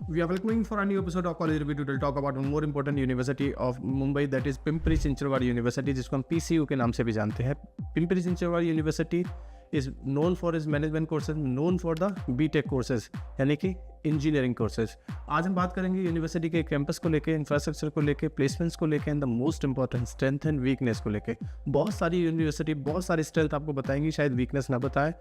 We are welcoming for a new episode of College Review to talk about one more important university of Mumbai, that is Pimpri Chinchwad university, जिसको हम PCU के नाम से भी जानते हैं। Pimpri Chinchwad university is known for is management courses, known for the B Tech courses, यानी कि इंजीनियरिंग कोर्सेज। आज हम बात करेंगे यूनिवर्सिटी के कैंपस को लेके, इंफ्रास्ट्रक्चर को लेके, प्लेसमेंट्स को लेके and the most important strength and weakness को लेके। बहुत सारी यूनिवर्सिटी बहुत सारी स्ट्रेंथ आपको बताएंगी, शायद वीकनेस ना बताए।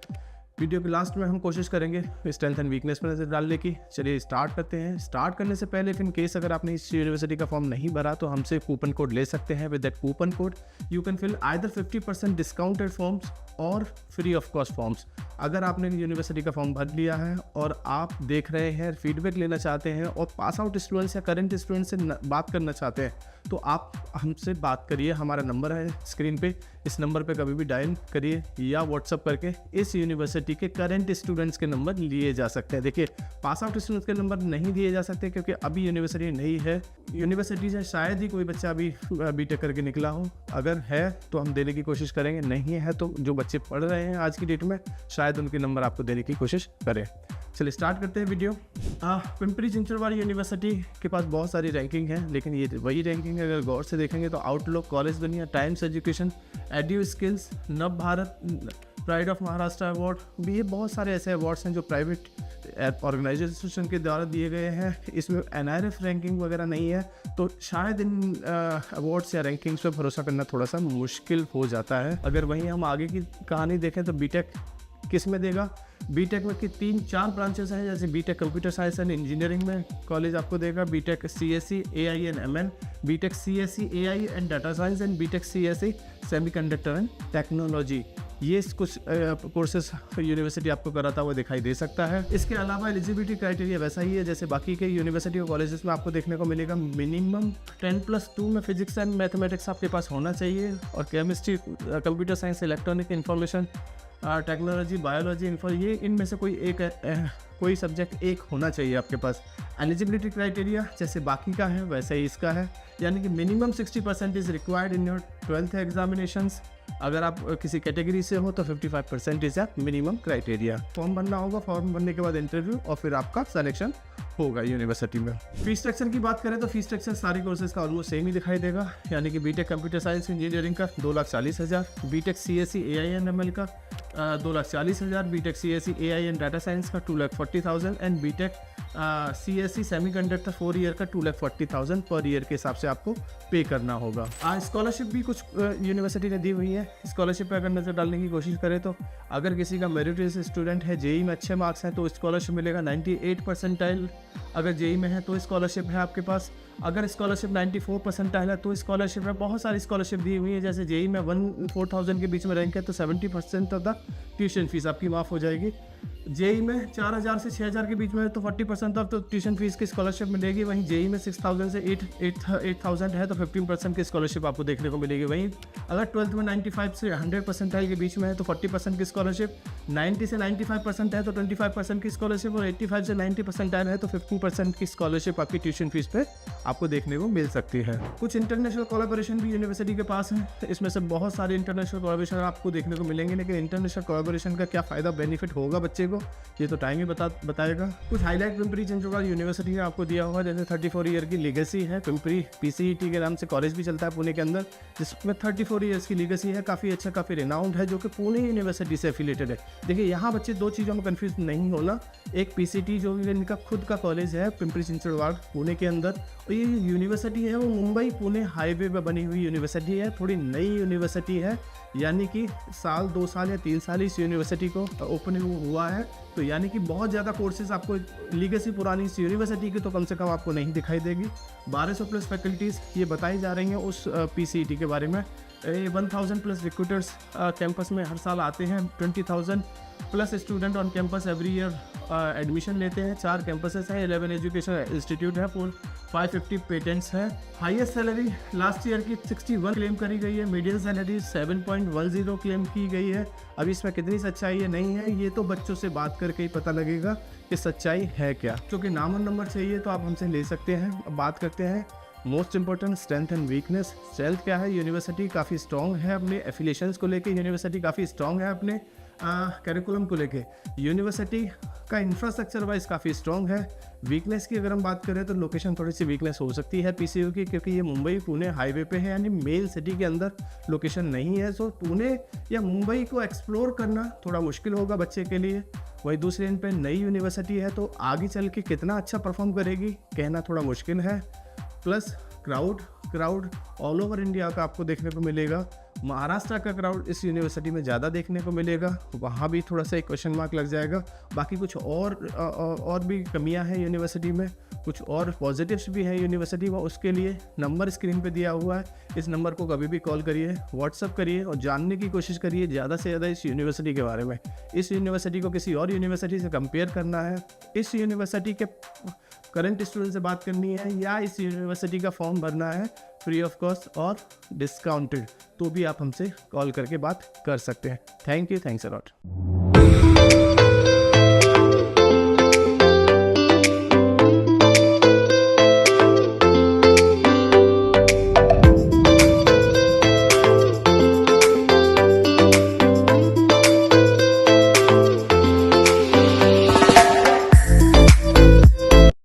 वीडियो के लास्ट में हम कोशिश करेंगे स्ट्रेंथ एंड वीकनेस पर नजर डालने की। चलिए स्टार्ट करते हैं। स्टार्ट करने से पहले इन केस अगर आपने इस यूनिवर्सिटी का फॉर्म नहीं भरा तो हमसे कूपन कोड ले सकते हैं। With that coupon code you can fill either 50% discounted forms और फ्री ऑफ कॉस्ट फॉर्म्स। अगर आपने यूनिवर्सिटी का फॉर्म भर लिया है और आप देख रहे हैं, फीडबैक लेना चाहते हैं और पास आउट स्टूडेंट्स या करंट स्टूडेंट्स से बात करना चाहते हैं, तो आप हमसे बात करिए। हमारा नंबर है स्क्रीन पे, इस नंबर पे कभी भी डायल करिए या व्हाट्सअप करके इस यूनिवर्सिटी के करंट स्टूडेंट्स के नंबर लिए जा सकते हैं। देखिए, पास आउट स्टूडेंट्स के नंबर नहीं दिए जा सकते क्योंकि अभी यूनिवर्सिटी नई है। यूनिवर्सिटी से शायद ही कोई बच्चा अभी बीटेक करके निकला हो। अगर है तो हम देने की कोशिश करेंगे, नहीं है तो जो बच्चे पढ़ रहे हैं आज की डेट में शायद उनके नंबर आपको देने की कोशिश करें। चलिए स्टार्ट करते हैं वीडियो। पिंपरी चिंचवड यूनिवर्सिटी के पास बहुत सारी रैंकिंग है, लेकिन ये वही रैंकिंग अगर गौर से देखेंगे तो आउटलुक, कॉलेज दुनिया, टाइम्स एजुकेशन, एड्यू स्किल्स, नव Bharat, pride of Maharashtra award, भी ये बहुत सारे ऐसे अवार्ड्स हैं जो प्राइवेट ऑर्गेनाइजेशन के द्वारा दिए गए हैं। इसमें NIRF रैंकिंग वगैरह नहीं है, तो शायद इन अवार्ड्स या रैंकिंग्स पर भरोसा करना थोड़ा सा मुश्किल हो जाता है। अगर वहीं हम आगे की कहानी देखें तो बीटेक किस में देगा? बीटेक में कि 3-4 ब्रांचेस हैं, जैसे B Tech computer science and engineering में कॉलेज आपको देगा, B Tech CSE AI and MN, B Tech CSE AI and data science and B Tech CSE semiconductor and technology. ये कुछ कोर्सेज यूनिवर्सिटी आपको कराता हुआ दिखाई दे सकता है। इसके अलावा एलिजिबिलिटी क्राइटेरिया वैसा ही है जैसे बाकी के यूनिवर्सिटी और कॉलेजेस में आपको देखने को मिलेगा। मिनिमम 10+2 में फिजिक्स एंड मैथमेटिक्स आपके पास होना चाहिए, और chemistry, computer science, electronic, information technology, biology, ये इनमें से कोई सब्जेक्ट एक होना चाहिए आपके पास। एलिजिबिलिटी क्राइटेरिया जैसे बाकी का है वैसे ही इसका है, यानी कि minimum 60% is required in your 12th examinations. अगर आप किसी कैटेगरी से हो तो 55% इज मिनिमम क्राइटेरिया। फॉर्म भरना होगा, फॉर्म भरने के बाद इंटरव्यू और फिर आपका सिलेक्शन होगा यूनिवर्सिटी में। फीस स्ट्रक्चर की बात करें तो फीस स्ट्रक्चर सारी कोर्सेज का ऑलमोस्ट सेम ही दिखाई देगा, यानी कि बीटेक कंप्यूटर साइंस इंजीनियरिंग का 2,40,000, B Tech CSE AI and ML का 2,40,000, B Tech CSE AI and data science का 2,40,000 and B Tech CSE semiconductor 4 year का 2,40,000 पर ईयर के हिसाब से आपको पे करना होगा। स्कॉलरशिप भी कुछ यूनिवर्सिटी ने दी हुई है। स्कॉलरशिप पर अगर नज़र डालने की कोशिश करें तो अगर किसी का मेरिटोरियस स्टूडेंट है, जेई में अच्छे मार्क्स हैं, तो स्कॉलरशिप मिलेगा 98 परसेंटाइल। अगर जेई में है तो स्कॉलरशिप है आपके पास। अगर स्कॉलरशिप 94 परसेंटाइल है तो स्कॉलरशिप है। बहुत सारी स्कॉलरशिप दी हुई है, जैसे जेई में 1-4,000 के बीच में रैंक है तो 70% ऑफ द ट्यूशन फीस आपकी माफ़ हो जाएगी। जेई में 4,000 से 6,000 के बीच में है तो 40% ऑफ तो ट्यूशन फीस की स्कॉलरशिप मिलेगी। वहीं जेई में 6,000 से 8,000 है तो 15% की स्कॉलरशिप आपको देखने को मिलेगी। वहीं अगर 12th में 95 से 100 परसेंटाइल के बीच में है तो 40% की स्कॉलरशिप, 90 से 95% है तो 25% की स्कॉलरशिप, और 85 से 90 परसेंटाइल है तो 15% की स्कॉलरशिप आपकी ट्यूशन फीस पे आपको देखने को मिल सकती है। कुछ इंटरनेशनल कोलैबोरेशन भी यूनिवर्सिटी के पास है, इसमें से बहुत सारे इंटरनेशनल कोलैबोरेशन आपको देखने को मिलेंगे, लेकिन इंटरनेशनल कोलैबोरेशन का क्या फ़ायदा बेनिफिट होगा बच्चे को, ये तो टाइम ही बताएगा। कुछ हाईलाइट पिंपरी चिंचवड यूनिवर्सिटी ने आपको दिया हुआ, जैसे 34 ईयर की लीगेसी है। पिंपरी PCET के नाम से कॉलेज भी चलता है पुणे के अंदर, जिसमें 34 ईयर्स की लीगेसी है। काफ़ी अच्छा, काफ़ी रिनाउंड है, जो कि पुणे यूनिवर्सिटी से एफिलेटेड है। देखिए, यहाँ बच्चे दो चीज़ों में कन्फ्यूज नहीं होना। एक PCET जो इनका खुद का कॉलेज है पिंपरी चिंचवड पुणे के अंदर, और ये यूनिवर्सिटी है वो मुंबई पुणे हाईवे पर बनी हुई यूनिवर्सिटी है। थोड़ी नई यूनिवर्सिटी है, यानी कि 2 साल या 3 साल इस यूनिवर्सिटी को ओपन हुआ है, तो यानी कि बहुत ज़्यादा कोर्सेज आपको लीगेसी पुरानी इस यूनिवर्सिटी की तो कम से कम आपको नहीं दिखाई देगी। 1200+ फैकल्टीज़ ये बताई जा रही हैं उस PCET के बारे में। 1,000+ रिक्रूटर्स कैंपस में हर साल आते हैं। 20,000+ student on campus every year admission लेते हैं। 4 कैंपसेस हैं, 11 एजुकेशन इंस्टीट्यूट है, 550 पेटेंट्स हैं। हाईएस्ट सैलरी लास्ट ईयर की 61 क्लेम करी गई है। मीडियम सैलरी 7.10 क्लेम की गई है। अभी इसमें कितनी सच्चाई है नहीं है, ये तो बच्चों से बात करके ही पता लगेगा कि सच्चाई है क्या। क्योंकि नाम और नंबर चाहिए तो आप हमसे ले सकते हैं। अब बात करते हैं most important strength and weakness. Strength क्या है? यूनिवर्सिटी काफ़ी स्ट्रॉन्ग है अपने एफिलिएशंस को लेके, यूनिवर्सिटी काफ़ी स्ट्रॉन्ग है अपने करिकुलम को लेके यूनिवर्सिटी का इंफ्रास्ट्रक्चर वाइज काफ़ी स्ट्रॉन्ग है। वीकनेस की अगर हम बात करें तो लोकेशन थोड़ी सी वीकनेस हो सकती है पीसीयू की, क्योंकि ये मुंबई पुणे हाईवे पे है, यानी मेन सिटी के अंदर लोकेशन नहीं है। सो पुणे या मुंबई को एक्सप्लोर करना थोड़ा मुश्किल होगा बच्चे के लिए। वही दूसरे एंड पे नई यूनिवर्सिटी है, तो आगे चल के कितना अच्छा परफॉर्म करेगी कहना थोड़ा मुश्किल है। Plus crowd all over India का आपको देखने को मिलेगा। महाराष्ट्र का क्राउड इस यूनिवर्सिटी में ज़्यादा देखने को मिलेगा, वहाँ भी थोड़ा सा एक क्वेश्चन मार्क लग जाएगा। बाकी कुछ और भी कमियां हैं यूनिवर्सिटी में, कुछ और पॉजिटिव्स भी हैं यूनिवर्सिटी में। उसके लिए नंबर स्क्रीन पे दिया हुआ है, इस नंबर को कभी भी कॉल करिए, व्हाट्सअप करिए और जानने की कोशिश करिए ज़्यादा से ज़्यादा इस यूनिवर्सिटी के बारे में। इस यूनिवर्सिटी को किसी और यूनिवर्सिटी से कंपेयर करना है, इस यूनिवर्सिटी के करंट स्टूडेंट से बात करनी है, या इस यूनिवर्सिटी का फॉर्म भरना है फ्री ऑफ कॉस्ट और डिस्काउंटेड, तो भी आप हमसे कॉल करके बात कर सकते हैं। Thank you, thanks a lot.